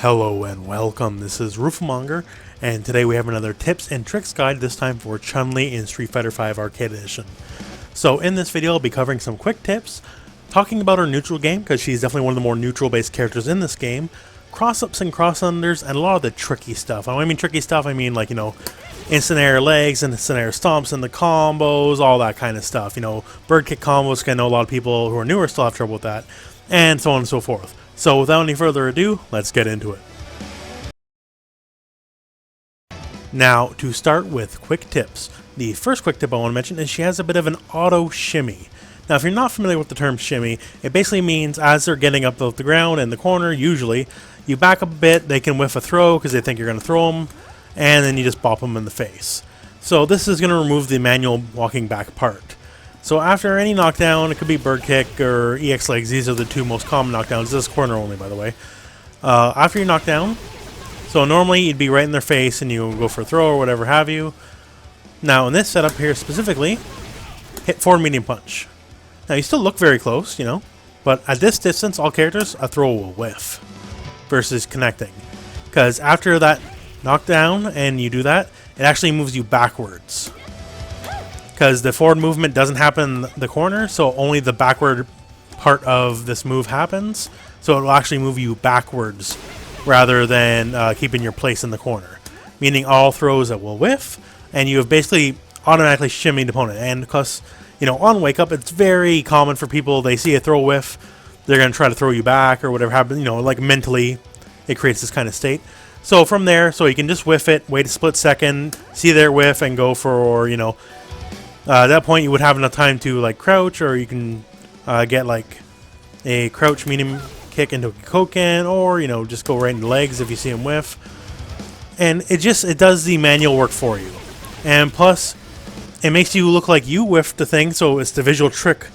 Hello and welcome, this is Rooflemonger, and today we have another tips and tricks guide, this time for Chun-li in Street Fighter V Arcade Edition. So in this video I'll be covering some quick tips, talking about her neutral game, because she's definitely one of the more neutral based characters in this game, crossups and crossunders, and a lot of the tricky stuff. And when I mean tricky stuff, I mean like, instant air legs and instant air stomps and the combos, all that kind of stuff. Bird kick combos, I know a lot of people who are newer still have trouble with that, and so on and so forth. So without any further ado, let's get into it. Now, to start with quick tips, the first quick tip I want to mention is she has a bit of an auto shimmy. Now, if you're not familiar with the term shimmy, it basically means as they're getting up off the ground in the corner, usually, you back up a bit, they can whiff a throw because they think you're going to throw them, and then you just bop them in the face. So this is going to remove the manual walking back part. So after any knockdown, it could be bird kick or EX legs, these are the two most common knockdowns. This is corner only, by the way. After you knock down, so normally you'd be right in their face and you go for a throw or whatever have you. Now in this setup here specifically, hit forward medium punch. Now you still look very close, but at this distance, all characters, a throw will whiff versus connecting. Because after that knockdown and you do that, it actually moves you backwards. Because the forward movement doesn't happen in the corner, so only the backward part of this move happens. So it will actually move you backwards rather than keeping your place in the corner. Meaning all throws that will whiff, and you have basically automatically shimmied the opponent. And because, on Wake Up, it's very common for people, they see a throw whiff, they're going to try to throw you back or whatever happens, like mentally it creates this kind of state. So from there, so you can just whiff it, wait a split second, see their whiff, and go for, at that point, you would have enough time to crouch, or you can get a crouch medium kick into a Koken, or just go right in the legs if you see him whiff. And it does the manual work for you, and plus, it makes you look like you whiffed the thing. So it's the visual trick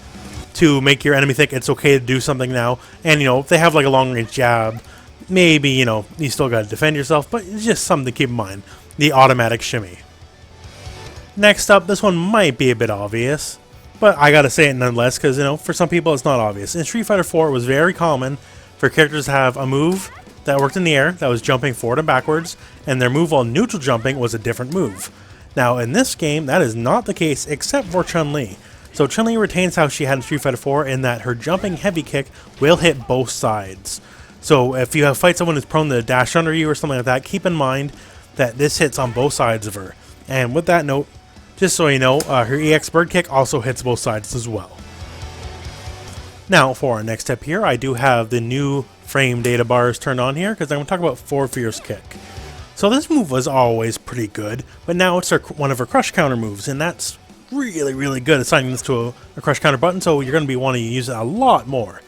to make your enemy think it's okay to do something now. And if they have a long range jab, maybe you still got to defend yourself, but it's just something to keep in mind: the automatic shimmy. Next up, this one might be a bit obvious, but I gotta say it nonetheless because, for some people it's not obvious. In Street Fighter IV, it was very common for characters to have a move that worked in the air, that was jumping forward and backwards, and their move while neutral jumping was a different move. Now, in this game, that is not the case except for Chun-li. So Chun-li retains how she had in Street Fighter IV in that her jumping heavy kick will hit both sides. So if you fight someone who's prone to dash under you or something like that, keep in mind that this hits on both sides of her. And with that note, just so you know, her EX bird kick also hits both sides as well. Now, for our next step here, I do have the new frame data bars turned on here because I'm going to talk about Forward Fierce Kick. So this move was always pretty good, but now it's one of her crush counter moves, and that's really, really good. Assigning this to a crush counter button, so you're going to be wanting to use it a lot more.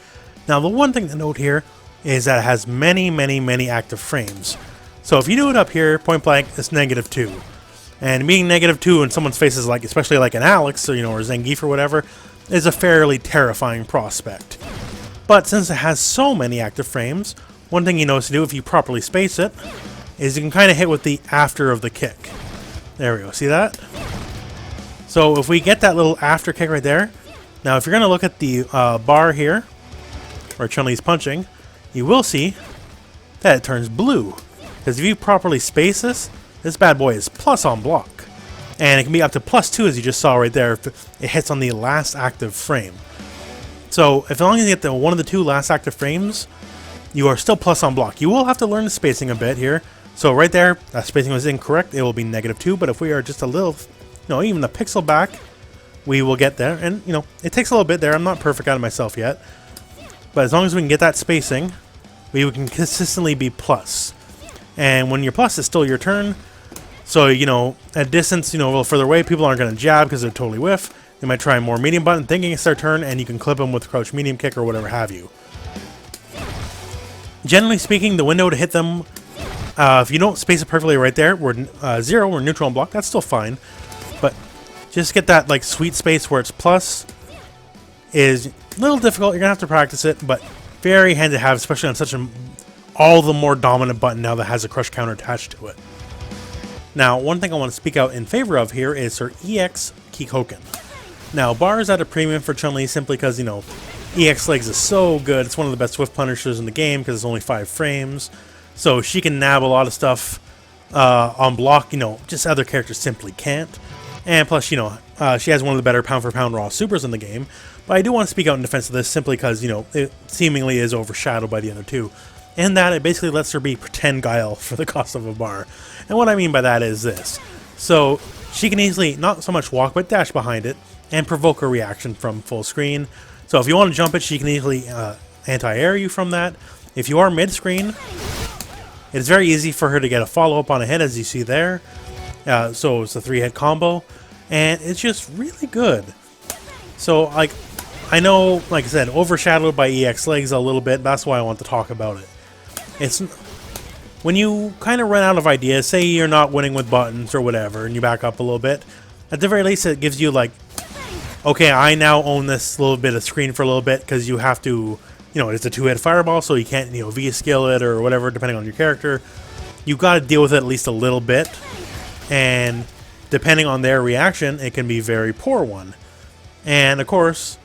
Now, the one thing to note here is that it has many, many, many active frames. So if you do it up here, point blank, it's -2. And being -2 in someone's face is especially an Alex, or Zangief or whatever, is a fairly terrifying prospect. But since it has so many active frames, one thing you know to do if you properly space it, is you can kind of hit with the after of the kick. There we go, see that? So if we get that little after kick right there, now if you're going to look at the bar here, where Chun-Li's punching, you will see that it turns blue. Because if you properly space this bad boy is plus on block. And it can be up to +2 as you just saw right there if it hits on the last active frame. So as long as you get one of the two last active frames, you are still plus on block. You will have to learn the spacing a bit here. So right there, that spacing was incorrect. It will be -2, but if we are just a little, even a pixel back, we will get there. And, it takes a little bit there. I'm not perfect at it myself yet. But as long as we can get that spacing, we can consistently be plus. And when you're plus, it's still your turn. So, at distance, a little further away, people aren't going to jab because they're totally whiff. They might try a more medium button thinking it's their turn, and you can clip them with crouch medium kick or whatever have you. Generally speaking, the window to hit them, if you don't space it perfectly right there, we're 0, we're neutral on block, that's still fine. But just get that sweet space where it's plus is a little difficult. You're going to have to practice it, but very handy to have, especially on such all the more dominant button now that has a crush counter attached to it. Now, one thing I want to speak out in favor of here is her EX Kikoken. Now, bar is at a premium for Chun-Li simply because, EX legs is so good. It's one of the best swift punishers in the game because it's only 5 frames. So she can nab a lot of stuff on block, just other characters simply can't. And plus, she has one of the better pound-for-pound raw supers in the game. But I do want to speak out in defense of this simply because, it seemingly is overshadowed by the other two. And that it basically lets her be pretend Guile for the cost of a bar. And what I mean by that is this. So she can easily, not so much walk, but dash behind it and provoke a reaction from full screen. So if you want to jump it, she can easily anti-air you from that. If you are mid-screen, it's very easy for her to get a follow-up on a hit, as you see there. So it's a 3-hit combo. And it's just really good. So, I know, like I said, overshadowed by EX legs a little bit. That's why I want to talk about it. It's when you kind of run out of ideas, say you're not winning with buttons or whatever, and you back up a little bit, at the very least it gives you like, okay, I now own this little bit of screen for a little bit, because you have to, it's a 2-hit fireball, so you can't, V-skill it or whatever, depending on your character. You've got to deal with it at least a little bit, and depending on their reaction, it can be a very poor one. And of course,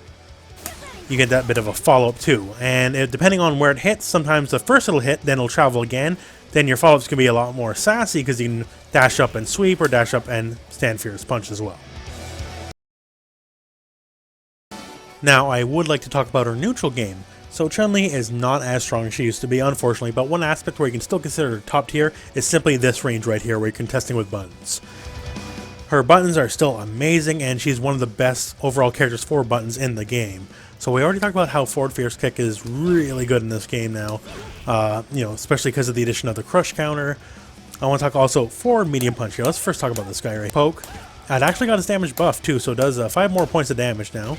you get that bit of a follow-up too. And depending on where it hits, sometimes the first it'll hit, then it'll travel again. Then your follow-ups can be a lot more sassy because you can dash up and sweep, or dash up and stand fierce punch as well. Now, I would like to talk about her neutral game. So Chun-Li is not as strong as she used to be, unfortunately, but one aspect where you can still consider her top tier is simply this range right here, where you're contesting with buttons. Her buttons are still amazing, and she's one of the best overall characters for buttons in the game. So we already talked about how forward fierce kick is really good in this game now, especially because of the addition of the crush counter. I want to talk also forward medium punch here. Let's first talk about this guy right. Poke. It actually got his damage buff too, so it does 5 more points of damage now.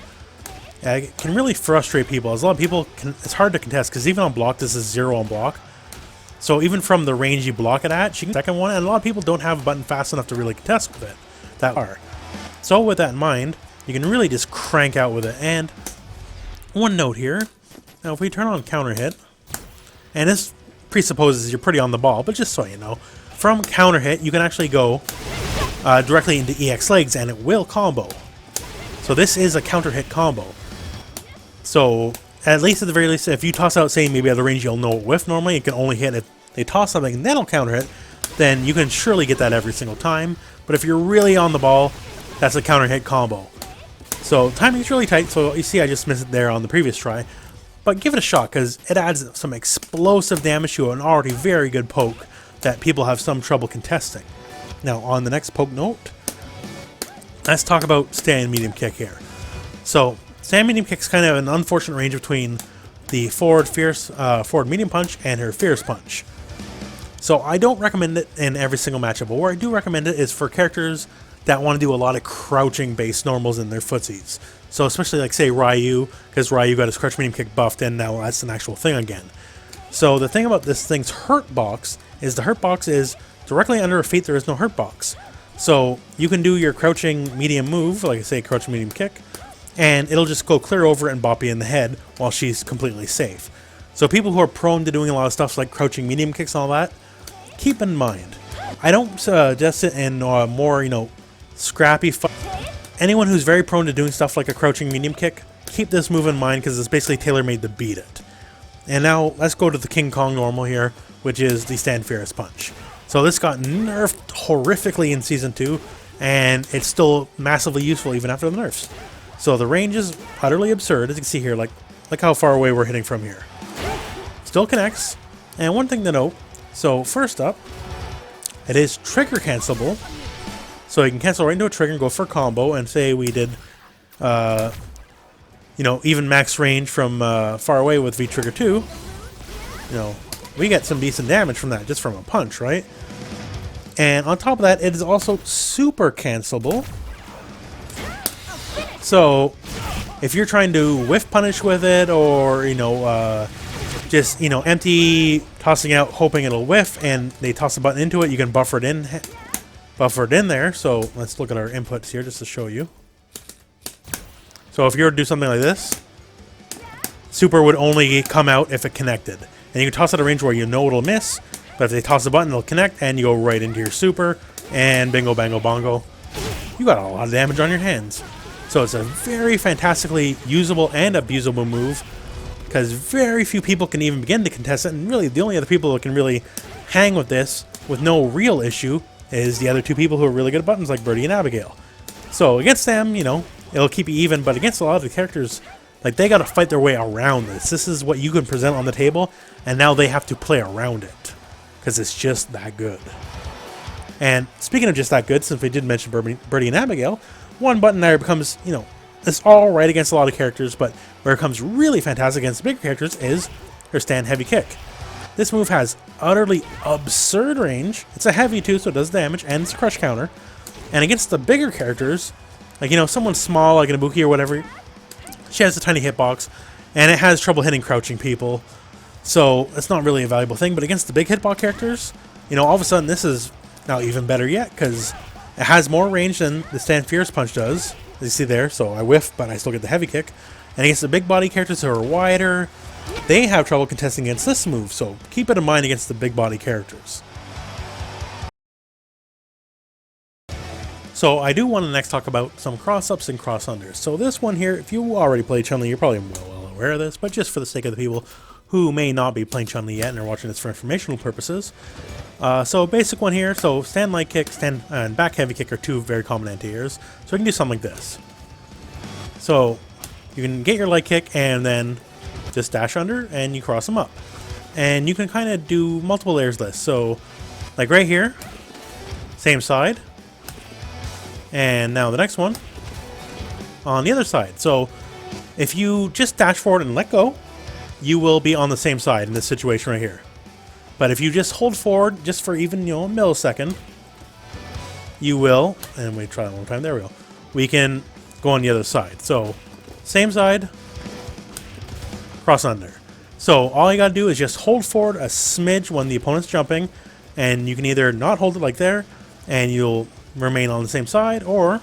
It can really frustrate people, as a lot of people it's hard to contest, because even on block, this is 0 on block. So even from the range you block it at, she can second one, and a lot of people don't have a button fast enough to really contest with it. That are. So with that in mind, you can really just crank out with it. And one note here, now if we turn on counter hit, and this presupposes you're pretty on the ball, but just so you know, from counter hit you can actually go directly into EX legs, and it will combo. So this is a counter hit combo. So at least at the very least, if you toss out, say maybe at the range you'll know whiff normally, it can only hit if they toss something and then it'll counter hit, then you can surely get that every single time. But if you're really on the ball, that's a counter hit combo. So timing is really tight, so you see I just missed it there on the previous try. But give it a shot, because it adds some explosive damage to an already very good poke that people have some trouble contesting. Now on the next poke note, let's talk about stand medium kick here. So stand medium kick is kind of an unfortunate range between the forward medium punch and her fierce punch. So I don't recommend it in every single matchup, but where I do recommend it is for characters that want to do a lot of crouching based normals in their footsies. So especially like say Ryu, because Ryu got his crouch medium kick buffed and now that's an actual thing again. So the thing about this thing's hurt box is the hurt box is directly under her feet. There is no hurt box. So you can do your crouching medium move, like I say crouching medium kick, and it'll just go clear over it and bop you in the head while she's completely safe. So people who are prone to doing a lot of stuff like crouching medium kicks and all that, keep in mind, I don't suggest it in more, scrappy fight. Anyone who's very prone to doing stuff like a crouching medium kick, keep this move in mind, because it's basically tailor-made to beat it. And now let's go to the King Kong normal here, which is the stand fierce punch. So this got nerfed horrifically in Season 2, and it's still massively useful even after the nerfs. So the range is utterly absurd, as you can see here, like how far away we're hitting from here. Still connects, and one thing to note, so first up, it is trigger cancelable. So you can cancel right into a trigger and go for a combo, and say we did, even max range from far away with V-Trigger 2, we get some decent damage from that, just from a punch, right? And on top of that, it is also super cancelable. So if you're trying to whiff punish with it, or, just, empty tossing out, hoping it'll whiff, and they toss a button into it, you can buffer it in there. So let's look at our inputs here just to show you. So if you were to do something like this, super would only come out if it connected. And you can toss at a range where you know it'll miss, but if they toss a button, it'll connect, and you go right into your super, and bingo, bango, bongo. You got a lot of damage on your hands. So it's a very fantastically usable and abusable move, because very few people can even begin to contest it, and really the only other people that can really hang with this with no real issue is the other two people who are really good at buttons, like Birdie and Abigail. So against them, you know, it'll keep you even, but against a lot of the characters, like, they gotta fight their way around this. This is what you can present on the table, and now they have to play around it, because it's just that good. And speaking of just that good, since we did mention Birdie and Abigail, one button there becomes, you know, it's all right against a lot of characters, but where it comes really fantastic against bigger characters is her stand heavy kick. This move has utterly absurd range. It's a heavy too, so it does damage, and it's a crush counter. And against the bigger characters, like, you know, someone small like an Ibuki or whatever, she has a tiny hitbox, and it has trouble hitting crouching people. So it's not really a valuable thing, but against the big hitbox characters, you know, all of a sudden this is now even better yet, because it has more range than the stand fierce punch does, as you see there. So I whiff, but I still get the heavy kick. And against the big body characters who are wider, they have trouble contesting against this move, so keep it in mind against the big body characters. So I do want to next talk about some cross-ups and cross-unders. So this one here, if you already played Chun-li, you're probably well aware of this, but just for the sake of the people who may not be playing Chun-li yet and are watching this for informational purposes. So basic one here, so stand light kick, stand and back heavy kick are two very common anti-airs. So we can do something like this. So you can get your light kick and then just dash under and you cross them up. And you can kind of do multiple layers of this. So like right here, same side. And now the next one on the other side. So if you just dash forward and let go, you will be on the same side in this situation right here. But if you just hold forward just for even, you know, a millisecond, you will, and we try it one more time, there we go. We can go on the other side. So same side, cross under. So all you gotta do is just hold forward a smidge when the opponent's jumping, and you can either not hold it like there, and you'll remain on the same side, or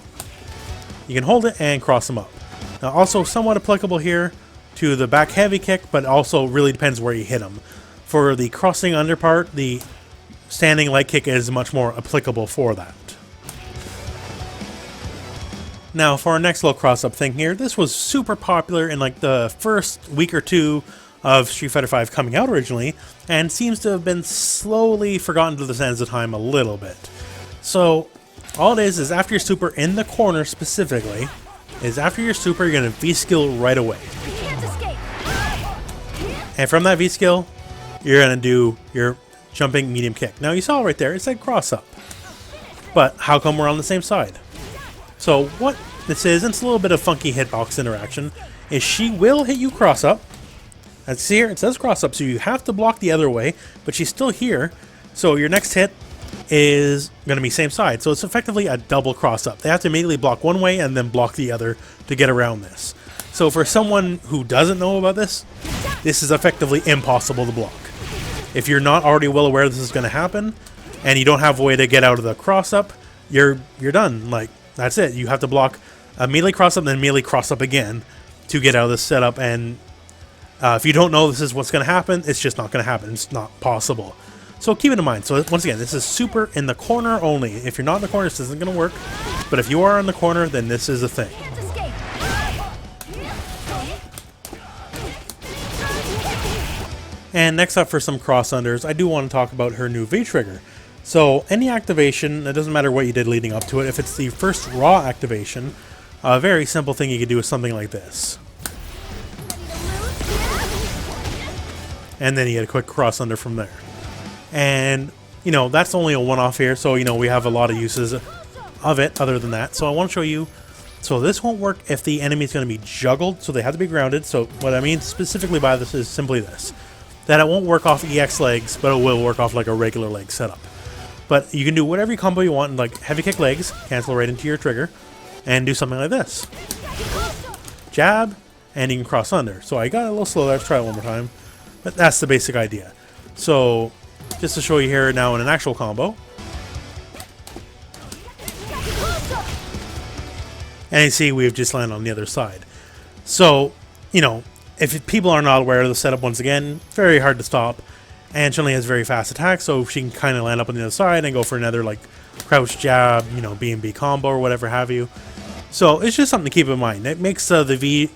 you can hold it and cross them up. Now also somewhat applicable here to the back heavy kick, but also really depends where you hit them. For the crossing under part, the standing light kick is much more applicable for that. Now for our next little cross-up thing here, this was super popular in like the first week or two of Street Fighter V coming out originally, and seems to have been slowly forgotten to the sands of time a little bit. So all it is after your super in the corner specifically, is after your super you're going to V-skill right away. And from that V-skill, you're going to do your jumping medium kick. Now you saw right there, it said cross-up. But how come we're on the same side? So what this is, and it's a little bit of funky hitbox interaction, is she will hit you cross-up. As you see here, it says cross-up, so you have to block the other way, but she's still here. So your next hit is going to be same side. So it's effectively a double cross-up. They have to immediately block one way and then block the other to get around this. So for someone who doesn't know about this, this is effectively impossible to block. If you're not already well aware this is going to happen, and you don't have a way to get out of the cross-up, you're done. Like, that's it. You have to block a melee cross-up, then melee cross-up again to get out of this setup. And if you don't know this is what's going to happen, it's just not going to happen. It's not possible. So keep it in mind. So once again, this is super in the corner only. If you're not in the corner, this isn't going to work. But if you are in the corner, then this is a thing. And next up for some cross-unders, I do want to talk about her new V-trigger. So any activation, it doesn't matter what you did leading up to it, if it's the first raw activation, a very simple thing you could do is something like this. And then you get a quick cross-under from there. And, you know, that's only a one-off here, so, you know, we have a lot of uses of it other than that. So I want to show you, so this won't work if the enemy is going to be juggled, so they have to be grounded. So what I mean specifically by this is simply this. That it won't work off EX legs, but it will work off like a regular leg setup. But you can do whatever combo you want, like heavy kick legs, cancel right into your trigger, and do something like this. Jab, and you can cross under. So I got a little slow there, let's try it one more time. But that's the basic idea. So, just to show you here now in an actual combo. And you see we've just landed on the other side. So, you know, if people are not aware of the setup, once again, very hard to stop. And Chun-li has very fast attacks, so she can kind of land up on the other side and go for another, like, crouch jab, you know, B&B combo or whatever have you. So it's just something to keep in mind. It makes the V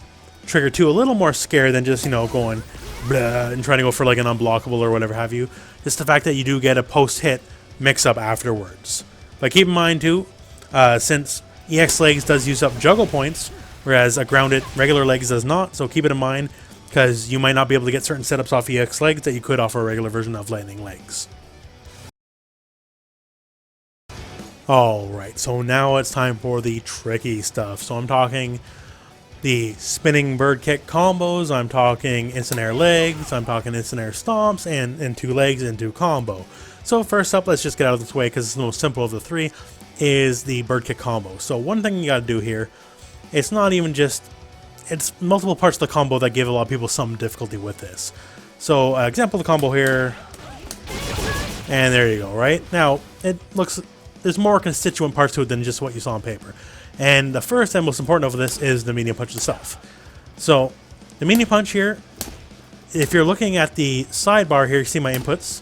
trigger 2 a little more scary than just, you know, going blah and trying to go for like an unblockable or whatever have you. Just the fact that you do get a post-hit mix-up afterwards. But keep in mind too, since EX legs does use up juggle points, whereas a grounded regular legs does not, so keep it in mind, because you might not be able to get certain setups off EX legs that you could off a regular version of lightning legs. Alright, so now it's time for the tricky stuff. So I'm talking the spinning bird kick combos, I'm talking instant air legs, I'm talking instant air stomps, and 2 legs into combo. So first up, let's just get out of this way because it's the most simple of the 3, is the bird kick combo. So one thing you gotta do here, it's not even just, it's multiple parts of the combo that give a lot of people some difficulty with this. So example of the combo here, and there you go, right? Now, it looks, there's more constituent parts to it than just what you saw on paper. And the first and most important of this is the medium punch itself. So the medium punch here, if you're looking at the sidebar here, you see my inputs.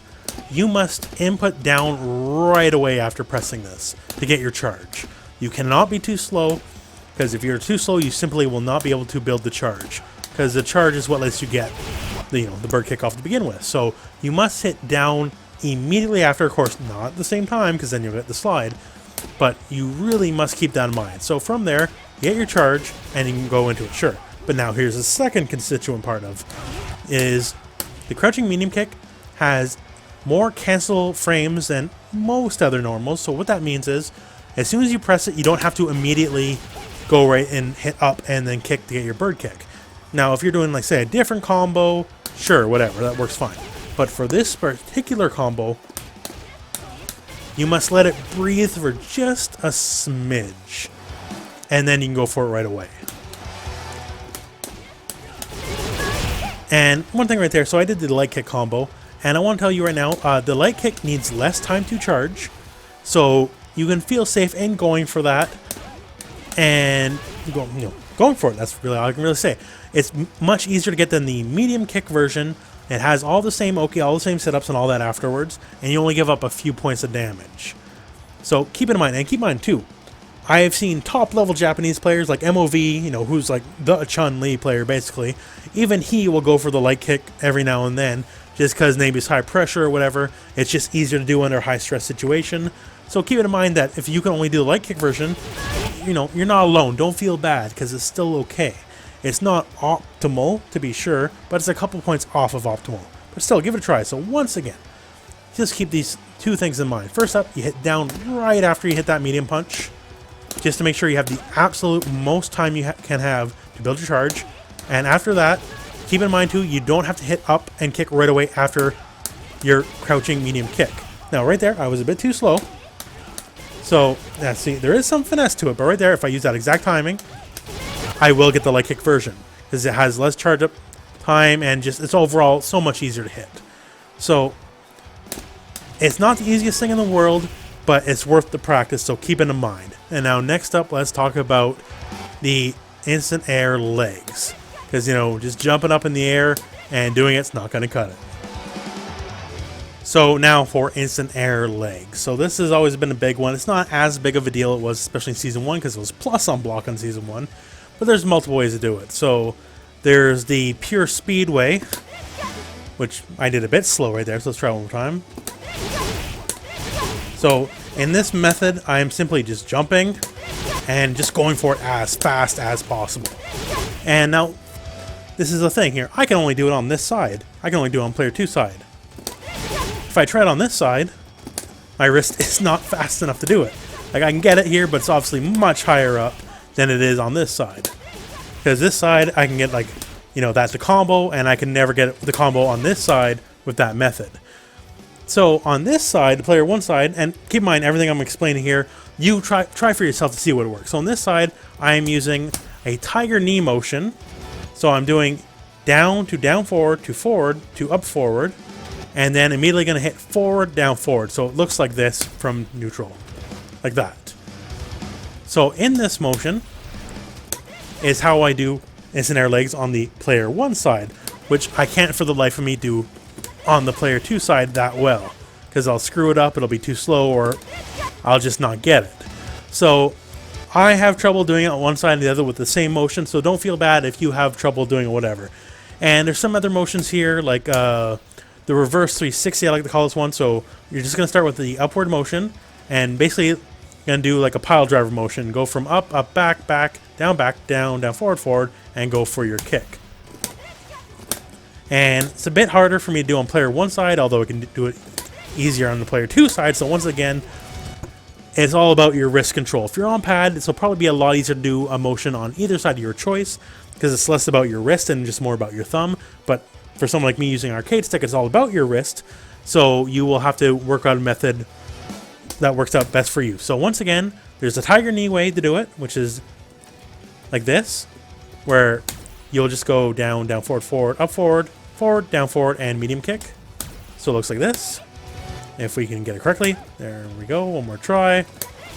You must input down right away after pressing this to get your charge. You cannot be too slow, because if you're too slow, you simply will not be able to build the charge. Because the charge is what lets you get the, you know, the bird kick off to begin with. So you must hit down immediately after, of course, not at the same time, because then you'll get the slide. But you really must keep that in mind. So from there, you get your charge, and you can go into it, sure. But now here's the second constituent part of, is the crouching medium kick has more cancel frames than most other normals. So what that means is, as soon as you press it, you don't have to immediately go right and hit up and then kick to get your bird kick. Now, if you're doing, like, say, a different combo, sure, whatever, that works fine. But for this particular combo, you must let it breathe for just a smidge, and then you can go for it right away. And one thing right there, so I did the light kick combo, and I want to tell you right now, the light kick needs less time to charge, so you can feel safe in going for that, and going for it. That's really all I can really say. It's much easier to get than the medium kick version. It has all the same all the same setups and all that afterwards, and you only give up a few points of damage. So keep it in mind, and keep in mind too, I have seen top level Japanese players like MOV, you know, who's like the Chun-li player basically. Even he will go for the light kick every now and then, just because maybe it's high pressure or whatever. It's just easier to do under a high stress situation. So keep it in mind that if you can only do the light kick version, you know, you're not alone. Don't feel bad, because it's still okay. It's not optimal, to be sure, but it's a couple points off of optimal. But still, give it a try. So once again, just keep these 2 things in mind. First up, you hit down right after you hit that medium punch, just to make sure you have the absolute most time you can have to build your charge. And after that, keep in mind too, you don't have to hit up and kick right away after your crouching medium kick. Now right there, I was a bit too slow. So, yeah, see, there is some finesse to it, but right there, if I use that exact timing, I will get the light kick version, because it has less charge up time and just it's overall so much easier to hit. So it's not the easiest thing in the world, but it's worth the practice, so keep it in mind. And now next up, let's talk about the instant air legs, because, you know, just jumping up in the air and doing it's not going to cut it. So now for instant air legs. So this has always been a big one. It's not as big of a deal it was, especially in Season 1, because it was plus on block in Season 1. But there's multiple ways to do it. So there's the pure speedway, which I did a bit slow right there, so let's try one more time. So in this method, I am simply just jumping and just going for it as fast as possible. And now, this is the thing here. I can only do it on this side. I can only do it on player 2 side. If I try it on this side, my wrist is not fast enough to do it. Like, I can get it here, but it's obviously much higher up than it is on this side. Because this side, I can get, like, you know, that's the combo, and I can never get the combo on this side with that method. So on this side, the player 1 side, and keep in mind everything I'm explaining here, you try for yourself to see what works. So on this side, I am using a tiger knee motion. So I'm doing down to down forward to up forward, and then immediately going to hit forward, down, forward. So it looks like this from neutral, like that. So in this motion is how I do instant air legs on the player 1 side, which I can't for the life of me do on the player 2 side that well, because I'll screw it up, it'll be too slow, or I'll just not get it. So I have trouble doing it on one side and the other with the same motion, so don't feel bad if you have trouble doing whatever. And there's some other motions here, like the reverse 360, I like to call this one. So you're just going to start with the upward motion, and basically going to do like a pile driver motion. Go from up, up, back, down, down, forward, forward, and go for your kick. And it's a bit harder for me to do on player 1 side, although I can do it easier on the player 2 side. So once again, it's all about your wrist control. If you're on pad, this will probably be a lot easier to do a motion on either side of your choice, because it's less about your wrist and just more about your thumb. But for someone like me using an arcade stick, it's all about your wrist. So you will have to work out a method that works out best for you. So once again, there's a tiger knee way to do it, which is like this, where you'll just go down, down, forward, forward, up, forward, forward, down, forward, and medium kick. So it looks like this. If we can get it correctly. There we go. One more try.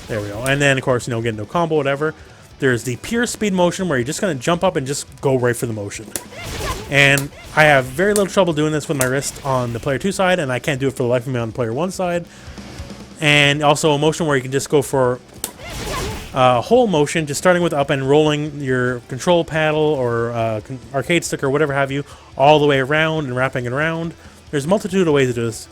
There we go. And then, of course, get into a combo, whatever. There's the pure speed motion where you're just going to jump up and just go right for the motion. And I have very little trouble doing this with my wrist on the player 2 side, and I can't do it for the life of me on the player 1 side. And also a motion where you can just go for a whole motion, just starting with up and rolling your control paddle or arcade stick or whatever have you, all the way around and wrapping it around. There's a multitude of ways to do this.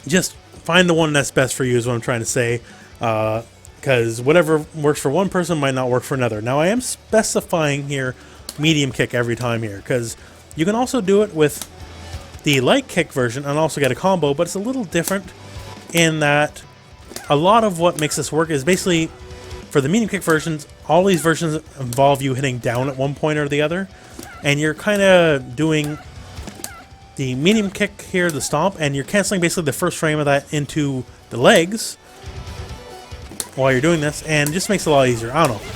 Just find the one that's best for you is what I'm trying to say, because whatever works for one person might not work for another. Now, I am specifying here medium kick every time here, because you can also do it with the light kick version and also get a combo, but it's a little different in that a lot of what makes this work is basically, for the medium kick versions, all these versions involve you hitting down at one point or the other, and you're kind of doing the medium kick here, the stomp, and you're canceling basically the first frame of that into the legs while you're doing this, and it just makes it a lot easier. I don't know.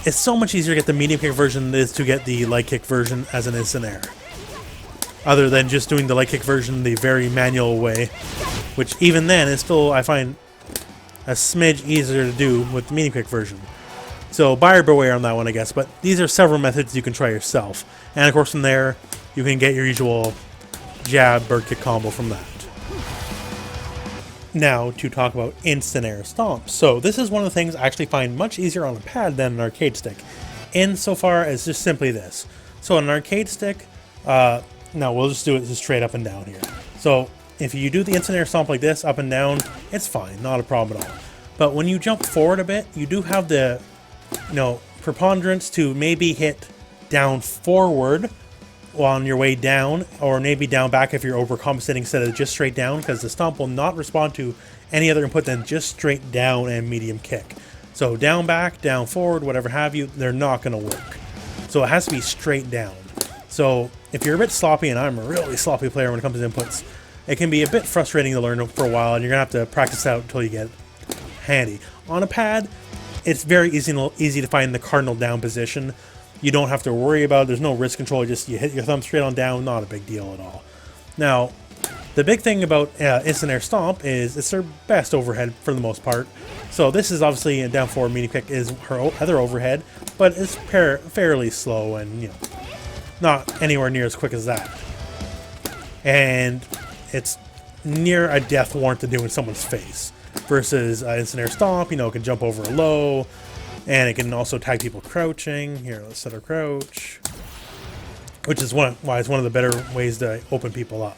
It's so much easier to get the medium kick version than it is to get the light kick version as an instant air. Other than just doing the light kick version the very manual way, which even then is still, I find, a smidge easier to do with the medium kick version. So buyer beware on that one, I guess, but these are several methods you can try yourself. And of course from there, you can get your usual jab bird kick combo from that. Now to talk about instant air stomps. So this is one of the things I actually find much easier on a pad than an arcade stick, insofar as just simply this. So on an arcade stick, now we'll just do it just straight up and down here. So if you do the instant air stomp like this, up and down, it's fine, not a problem at all. But when you jump forward a bit, you do have the preponderance to maybe hit down forward on your way down, or maybe down back if you're overcompensating instead of just straight down, because the stomp will not respond to any other input than just straight down and medium kick. So down back, down forward, whatever have you, they're not going to work. So it has to be straight down. So if you're a bit sloppy, and I'm a really sloppy player when it comes to inputs, it can be a bit frustrating to learn for a while, and you're going to have to practice out until you get handy. On a pad, it's very easy to find the cardinal down position. You don't have to worry about it. There's no wrist control. Just you hit your thumb straight on down. Not a big deal at all. Now, the big thing about instant air stomp is it's their best overhead for the most part. So this is obviously a down forward medium kick is her other overhead, but it's fairly slow and not anywhere near as quick as that. And it's near a death warrant to do in someone's face. Versus instant air stomp, it can jump over a low. And it can also tag people crouching. Here, let's set our crouch. Which is why it's one of the better ways to open people up.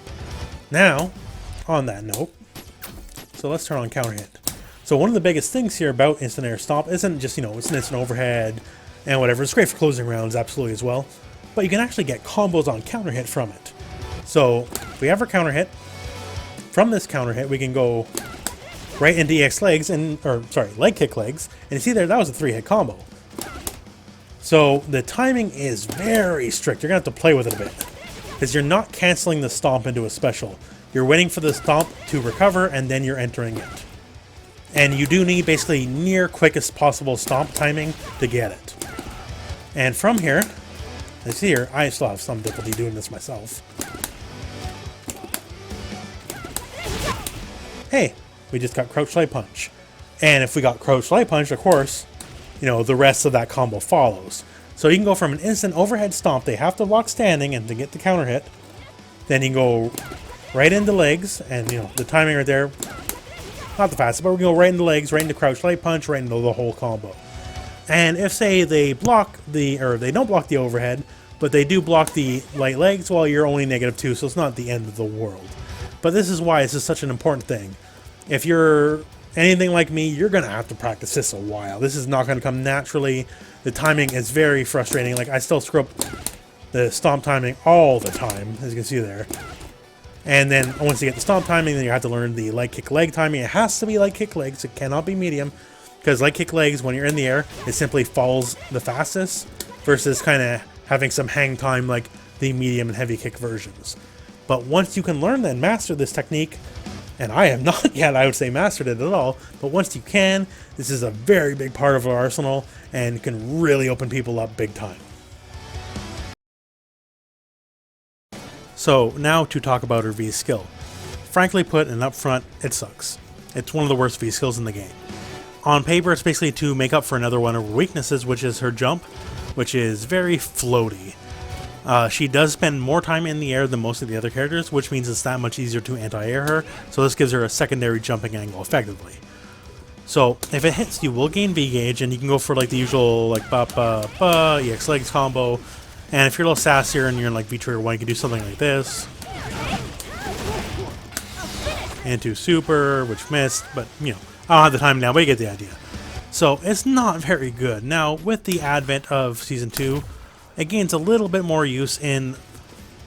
Now, on that note, so let's turn on counter hit. So one of the biggest things here about instant air stomp isn't just, it's an instant overhead and whatever. It's great for closing rounds, absolutely as well. But you can actually get combos on counter hit from it. So if we have our counter hit, from this counter hit, we can go right into EX legs, leg kick legs, and you see there, that was a 3-hit combo. So the timing is very strict. You're going to have to play with it a bit, because you're not canceling the stomp into a special. You're waiting for the stomp to recover, and then you're entering it. And you do need basically near quickest possible stomp timing to get it. And from here, as you see here, I still have some difficulty doing this myself. Hey, we just got crouch light punch. And if we got crouch light punch, of course, the rest of that combo follows. So you can go from an instant overhead stomp, they have to block standing and to get the counter hit. Then you can go right into legs, and the timing right there, not the fastest, but we're going to go right into legs, right into crouch light punch, right into the whole combo. And if, say, they block the, or they don't block the overhead, but they do block the light legs, well, you're only -2, so it's not the end of the world. But this is why this is such an important thing. If you're anything like me, you're going to have to practice this a while. This is not going to come naturally. The timing is very frustrating. Like, I still screw up the stomp timing all the time, as you can see there. And then once you get the stomp timing, then you have to learn the light kick leg timing. It has to be light kick legs. It cannot be medium. Because light kick legs, when you're in the air, it simply falls the fastest versus kind of having some hang time like the medium and heavy kick versions. But once you can learn and master this technique, and I have not yet, I would say, mastered it at all, but once you can, this is a very big part of our arsenal and can really open people up big time. So now to talk about her V skill. Frankly put and up front, it sucks. It's one of the worst V skills in the game. On paper, it's basically to make up for another one of her weaknesses, which is her jump, which is very floaty. She does spend more time in the air than most of the other characters, which means it's that much easier to anti-air her, so this gives her a secondary jumping angle effectively. So if it hits, you will gain V gauge, and you can go for like the usual like ba EX legs combo. And if you're a little sassier and you're in like V trigger 1, you can do something like this. Into super, which missed, but you know, I don't have the time now, but you get the idea. So it's not very good. Now, with the advent of Season 2, it gains a little bit more use in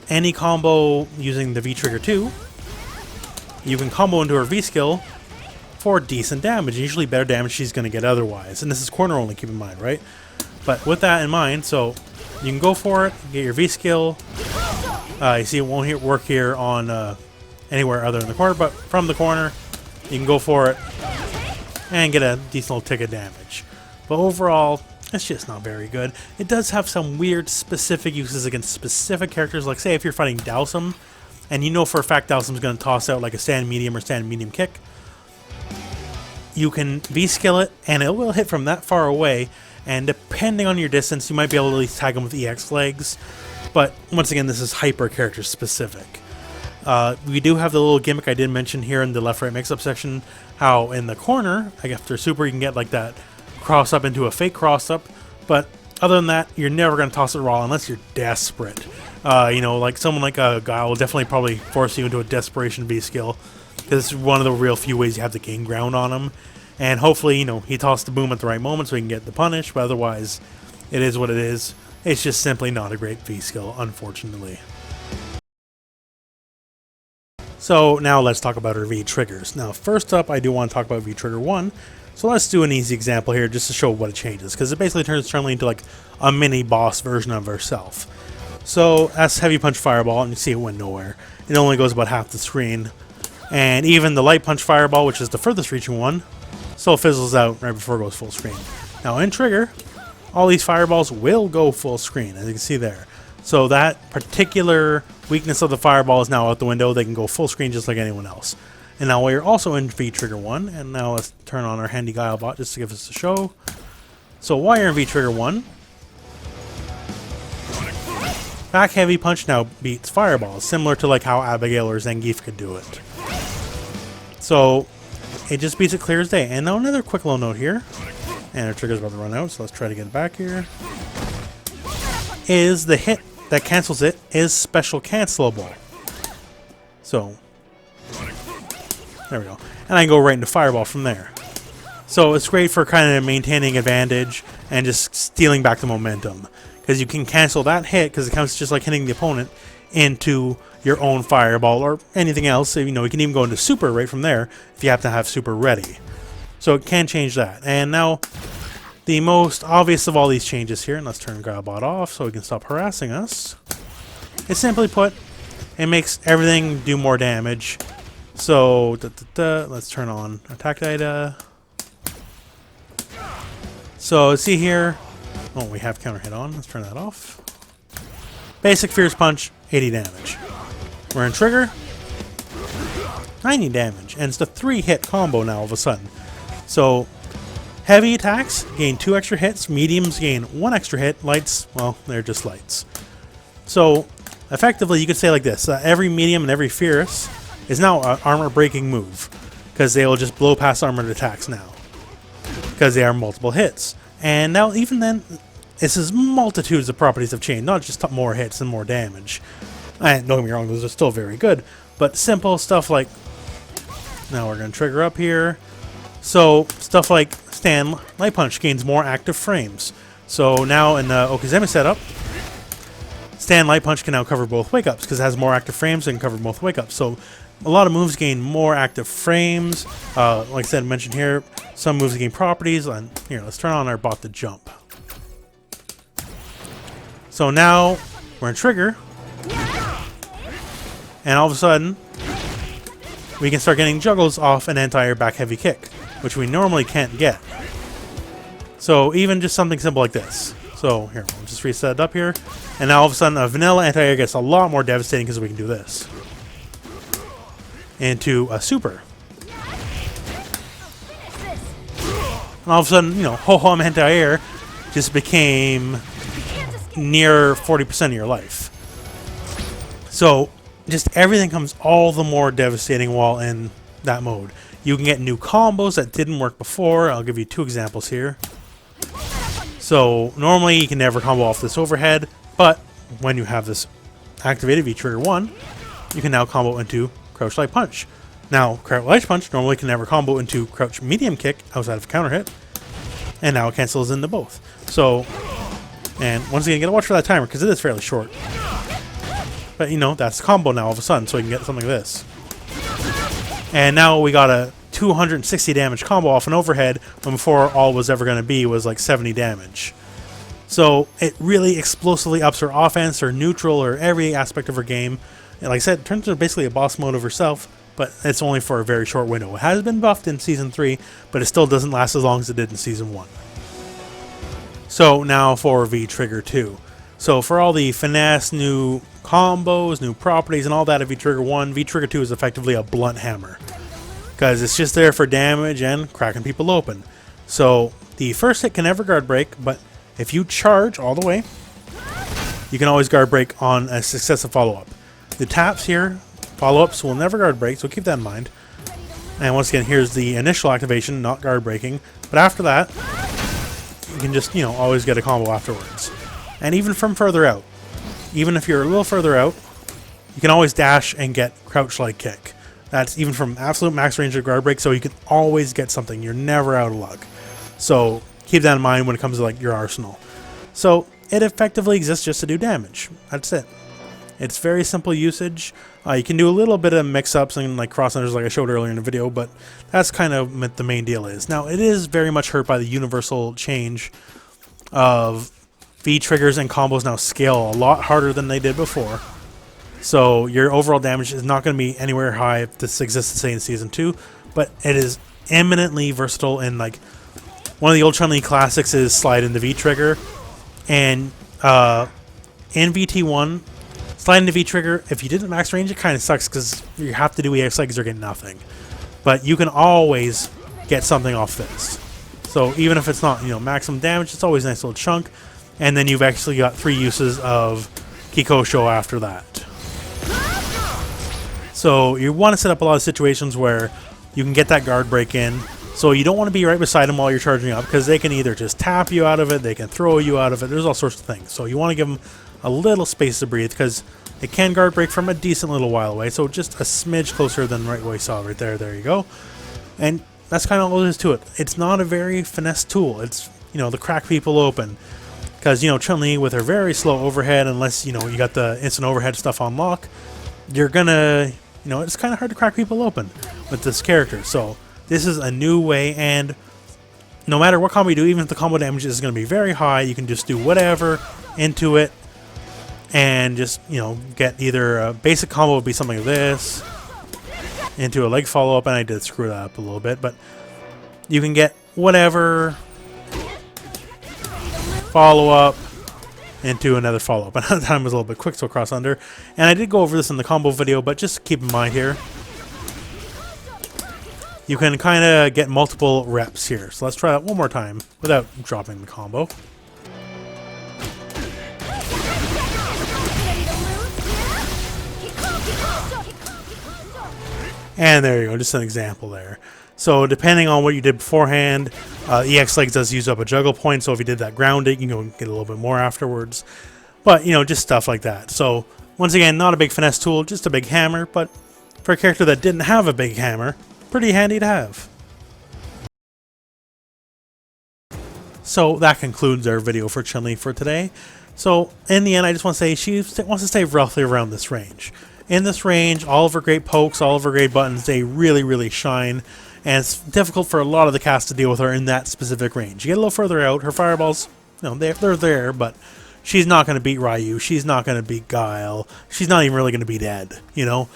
any combo using the V trigger 2. You can combo into her V skill for decent damage, usually better damage she's going to get otherwise. And this is corner only, keep in mind, right? But with that in mind, so you can go for it, get your V skill. You see it won't work here on anywhere other than the corner, but from the corner, you can go for it and get a decent little tick of damage. But overall, it's just not very good. It does have some weird specific uses against specific characters, like say if you're fighting Dowsum, and you know for a fact Dowsum's going to toss out like a stand medium or stand medium kick, you can V-skill it, and it will hit from that far away, and depending on your distance, you might be able to at least tag them with EX legs. But once again, this is hyper character specific. We do have the little gimmick I did mention here in the left-right mix-up section, how in the corner, like after super, you can get like that cross-up into a fake cross-up, but other than that, you're never going to toss it raw unless you're desperate. You know, like someone like a guy will definitely probably force you into a desperation V-skill, because it's one of the real few ways you have to gain ground on him. And hopefully, you know, he tossed the boom at the right moment so he can get the punish, but otherwise, it is what it is. It's just simply not a great V-skill, unfortunately. So now let's talk about her V-triggers. Now first up, I do want to talk about V-trigger 1. So let's do an easy example here just to show what it changes, because it basically turns Chun-li into like a mini boss version of herself. So that's Heavy Punch Fireball, and you see it went nowhere. It only goes about half the screen. And even the Light Punch Fireball, which is the furthest reaching one, still fizzles out right before it goes full screen. Now in Trigger, all these fireballs will go full screen, as you can see there. So that particular weakness of the fireball is now out the window. They can go full screen just like anyone else. And now we're also in V-Trigger 1, and now let's turn on our handy Guile bot just to give us a show. So while you're in V-Trigger 1, back Heavy Punch now beats Fireball, similar to like how Abigail or Zangief could do it. So it just beats it clear as day. And now another quick little note here, and our trigger's about to run out, so let's try to get it back here, is the hit that cancels it is special cancelable. So there we go. And I can go right into Fireball from there. So it's great for kind of maintaining advantage and just stealing back the momentum, because you can cancel that hit, because it counts just like hitting the opponent, into your own Fireball or anything else. You know, you can even go into Super right from there if you have to have Super ready. So it can change that. And now the most obvious of all these changes here, and let's turn Guilebot off so we can stop harassing us, is simply put, it makes everything do more damage. So let's turn on attack data. So see here, oh, we have counter hit on. Let's turn that off. Basic Fierce Punch, 80 damage. We're in Trigger, 90 damage, and it's the 3-hit combo now all of a sudden. So heavy attacks gain 2 extra hits, mediums gain 1 extra hit, lights, well, they're just lights. So effectively, you could say like this: every medium and every fierce is now an armor breaking move, because they will just blow past armored attacks now, because they are multiple hits. And now even then, this is multitudes of properties have changed, not just more hits and more damage. And don't get me wrong, those are still very good, but simple stuff like, now we're going to trigger up here. So stuff like Stand Light Punch gains more active frames. So now in the Okizeme setup, Stand Light Punch can now cover both wake-ups because it has more active frames and can cover both wake-ups. So a lot of moves gain more active frames. Like I said, mentioned here, some moves gain properties. And here, let's turn on our bot to jump. So now we're in trigger, and all of a sudden we can start getting juggles off an anti-air back heavy kick, which we normally can't get. So even just something simple like this. So here, we'll just reset it up here, and now all of a sudden a vanilla anti-air gets a lot more devastating because we can do this into a super. And all of a sudden, you know, ho-hum anti-air just became near 40% of your life. So just everything comes all the more devastating while in that mode. You can get new combos that didn't work before. I'll give you 2 examples here. So normally you can never combo off this overhead, but when you have this activated V-Trigger 1, you can now combo into Crouch Light Punch. Now, Crouch Light Punch normally can never combo into Crouch Medium Kick outside of counter hit, and now it cancels into both. So, and once again, you gotta watch for that timer because it is fairly short. But you know, that's the combo now all of a sudden, so you can get something like this. And now we got a 260 damage combo off an overhead when before all it was ever going to be was like 70 damage. So it really explosively ups her offense, her neutral, or every aspect of her game. And like I said, it turns into basically a boss mode of herself, but it's only for a very short window. It has been buffed in Season 3, but it still doesn't last as long as it did in Season 1. So now for V-Trigger 2. So for all the finesse, new combos, new properties, and all that of V-Trigger 1, V-Trigger 2 is effectively a blunt hammer, because it's just there for damage and cracking people open. So the first hit can never guard break, but if you charge all the way, you can always guard break on a successive follow-up. The taps here, follow-ups, will never guard break, so keep that in mind. And once again, here's the initial activation, not guard breaking, but after that, you can just, you know, always get a combo afterwards. And even from further out, even if you're a little further out, you can always dash and get Crouch Light Kick. That's even from absolute max range of guard break, so you can always get something. You're never out of luck. So keep that in mind when it comes to like your arsenal. So it effectively exists just to do damage. That's it. It's very simple usage. You can do a little bit of mix-ups and like crossunders like I showed earlier in the video, but that's kind of what the main deal is. Now it is very much hurt by the universal change of V-triggers and combos now scale a lot harder than they did before. So your overall damage is not going to be anywhere high if this exists, say, in Season 2, but it is eminently versatile. And like one of the old Chun-li classics is slide into V-trigger, and in VT1, slide into V-trigger, if you didn't max range, it kind of sucks because you have to do EX legs or get nothing. But you can always get something off this. So even if it's not, you know, maximum damage, it's always a nice little chunk. And then you've actually got 3 uses of Kikosho after that. So you want to set up a lot of situations where you can get that guard break in. So you don't want to be right beside them while you're charging up, because they can either just tap you out of it, they can throw you out of it, there's all sorts of things. So you want to give them a little space to breathe, because it can guard break from a decent little while away. So just a smidge closer than right where you saw right there. There you go. And that's kind of all there is to it. It's not a very finesse tool. It's, you know, to crack people open. Because, you know, Chun-Li with her very slow overhead, unless, you know, you got the instant overhead stuff on lock, you're gonna, you know, it's kind of hard to crack people open with this character. So this is a new way, and no matter what combo you do, even if the combo damage is going to be very high, you can just do whatever into it and just, you know, get either a basic combo would be something like this into a leg follow-up, and I did screw that up a little bit, but you can get whatever follow-up into another follow-up. Another time was a little bit quick, so cross under. And I did go over this in the combo video, but just keep in mind here, you can kind of get multiple reps here. So let's try that one more time without dropping the combo. And there you go, just an example there. So depending on what you did beforehand, EX legs does use up a juggle point, so if you did that grounding, you can get a little bit more afterwards. But, you know, just stuff like that. So, once again, not a big finesse tool, just a big hammer, but for a character that didn't have a big hammer, pretty handy to have. So that concludes our video for Chun-Li for today. So in the end, I just want to say she wants to stay roughly around this range. In this range, all of her great pokes, all of her great buttons, they really, really shine. And it's difficult for a lot of the cast to deal with her in that specific range. You get a little further out, her fireballs, you know, they're there, but she's not going to beat Ryu. She's not going to beat Guile. She's not even really going to beat Ed, you know.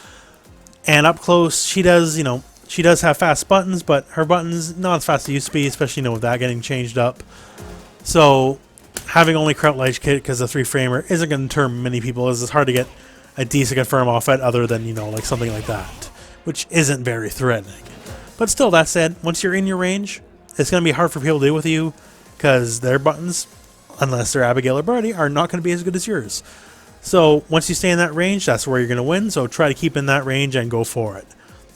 And up close, she does, you know, she does have fast buttons, but her buttons not as fast as they used to be, especially, you know, with that getting changed up. So having only Kraut Ledge Kit because the 3-framer isn't going to deter many people, as it's hard to get a decent confirm off it other than, you know, like something like that, which isn't very threatening. But still, that said, once you're in your range, it's going to be hard for people to deal with you because their buttons, unless they're Abigail or Birdie, are not going to be as good as yours. So once you stay in that range, that's where you're going to win, so try to keep in that range and go for it.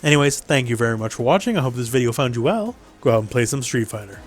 Anyways, thank you very much for watching. I hope this video found you well. Go out and play some Street Fighter.